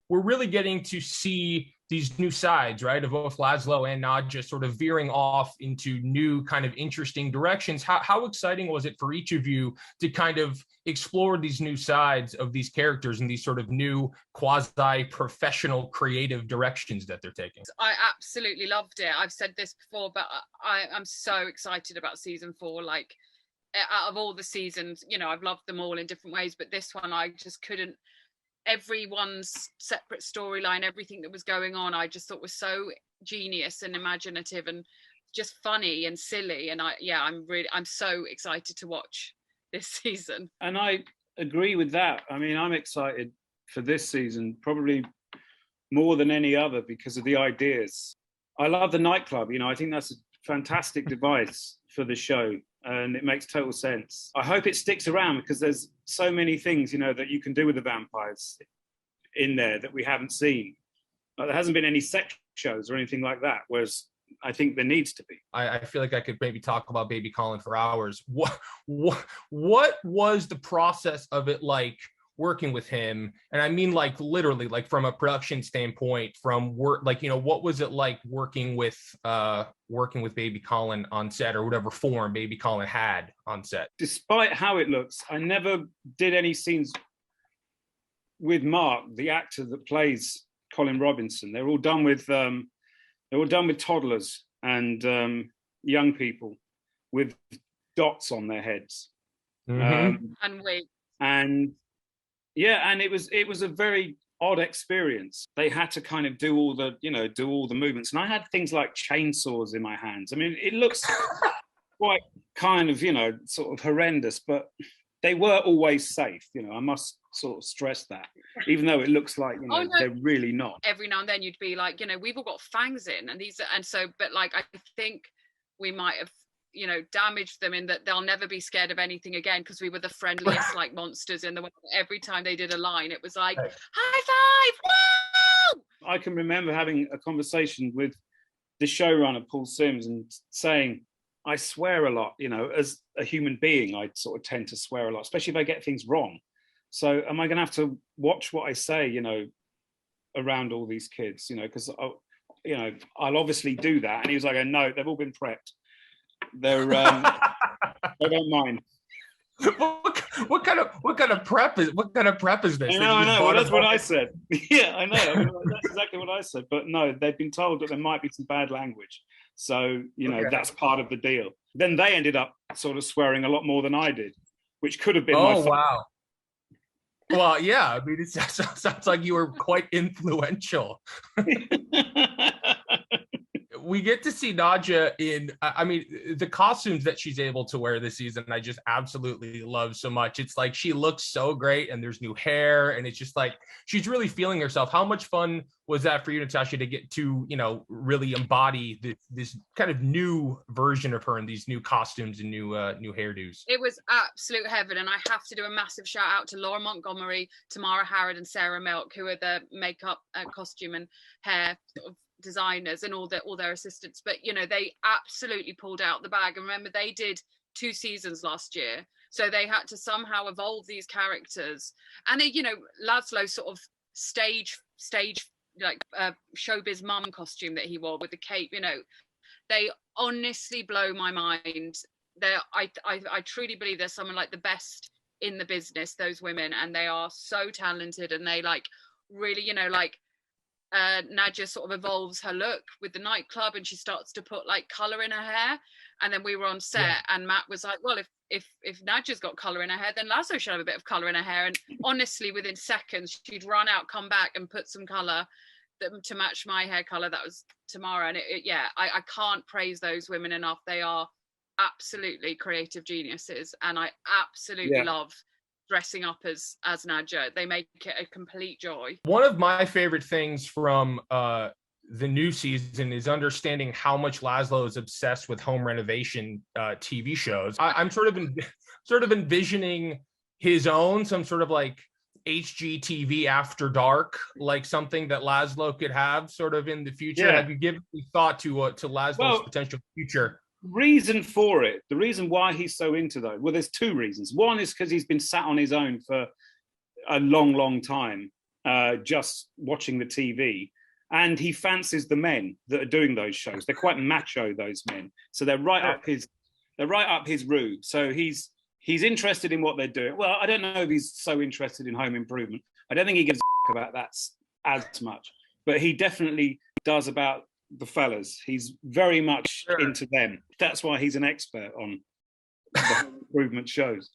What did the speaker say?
we're really getting to see these new sides, right, of both Laszlo and Nadja sort of veering off into new kind of interesting directions. How exciting was it for each of you to kind of explore these new sides of these characters and these sort of new quasi-professional creative directions that they're taking? I absolutely loved it. I've said this before, but I'm so excited about season 4. Like, out of all the seasons, you know, I've loved them all in different ways, but this one I just couldn't. Everyone's separate storyline, everything that was going on, I just thought was so genius and imaginative and just funny and silly. And I'm so excited to watch this season. And I agree with that. I mean, I'm excited for this season probably more than any other because of the ideas. I love the nightclub. You know, I think that's a fantastic device for the show. And it makes total sense. I hope it sticks around because there's so many things, you know, that you can do with the vampires in there that we haven't seen. There hasn't been any sex shows or anything like that, whereas I think there needs to be. I feel like I could maybe talk about Baby Colin for hours. What was the process of it like working with him? And I mean, like, literally, like, from a production standpoint, from work, like, you know, what was it like working with Baby Colin on set, or whatever form Baby Colin had on set? Despite how it looks, I never did any scenes with Mark, the actor that plays Colin Robinson. They're all done with toddlers and young people with dots on their heads. Mm-hmm. And wait. And yeah, and it was a very odd experience. They had to kind of do all the movements. And I had things like chainsaws in my hands. I mean, it looks quite kind of, you know, sort of horrendous, but they were always safe. You know, I must sort of stress that, even though it looks like, you know, they're really not. Every now and then you'd be like, you know, we've all got fangs in, but like, I think we might have, you know, damaged them in that they'll never be scared of anything again, because we were the friendliest like monsters in the world. Every time they did a line, it was like, high five, woo! I can remember having a conversation with the showrunner, Paul Sims, and saying, I swear a lot, you know, as a human being, I sort of tend to swear a lot, especially if I get things wrong. So am I going to have to watch what I say, you know, around all these kids, you know, because, you know, I'll obviously do that. And he was like, no, they've all been prepped. They're they don't mind. What kind of prep is this? I know. Well, that's what I said. Yeah, I know. I mean, that's exactly what I said. But no, they've been told that there might be some bad language. So, you know, that's part of the deal. Then they ended up sort of swearing a lot more than I did, which could have been my fault. Oh, wow. Well, yeah. I mean, it sounds like you were quite influential. We get to see Nadja in, I mean, the costumes that she's able to wear this season, I just absolutely love so much. It's like she looks so great, and there's new hair, and it's just like she's really feeling herself. How much fun was that for you, Natasha, to get to, you know, really embody this kind of new version of her in these new costumes and new hairdos? It was absolute heaven, and I have to do a massive shout out to Laura Montgomery, Tamara Harrod, and Sarah Milk, who are the makeup, costume, and hair sort of designers, and all their assistants. But, you know, they absolutely pulled out the bag. And remember, they did 2 seasons last year, so they had to somehow evolve these characters. And they, you know, Laszlo sort of stage like showbiz mum costume that he wore with the cape, you know, they honestly blow my mind. I truly believe they're some of like the best in the business, those women, and they are so talented. And they like really, you know, like Nadja sort of evolves her look with the nightclub, and she starts to put like color in her hair. And then we were on set, and Matt was like, well, if Nadja's got color in her hair, then Laszlo should have a bit of color in her hair. And honestly, within seconds, she'd run out, come back, and put some color to match my hair color. That was Tamara. And I can't praise those women enough. They are absolutely creative geniuses, and I absolutely love dressing up as Nadja. They make it a complete joy. One of my favorite things from the new season is understanding how much Laszlo is obsessed with home renovation TV shows. I'm sort of envisioning his own, some sort of like HGTV After Dark, like something that Laszlo could have sort of in the future. Yeah. Have you given thought to Laszlo's potential future? The reason why he's so into there's 2 reasons. One is because he's been sat on his own for a long time, just watching the TV. And he fancies the men that are doing those shows. They're quite macho, those men. So they're right up his route. So he's interested in what they're doing. Well, I don't know if he's so interested in home improvement. I don't think he gives a about that as much. But he definitely does about the fellas. He's very much into them. That's why he's an expert on the home improvement shows.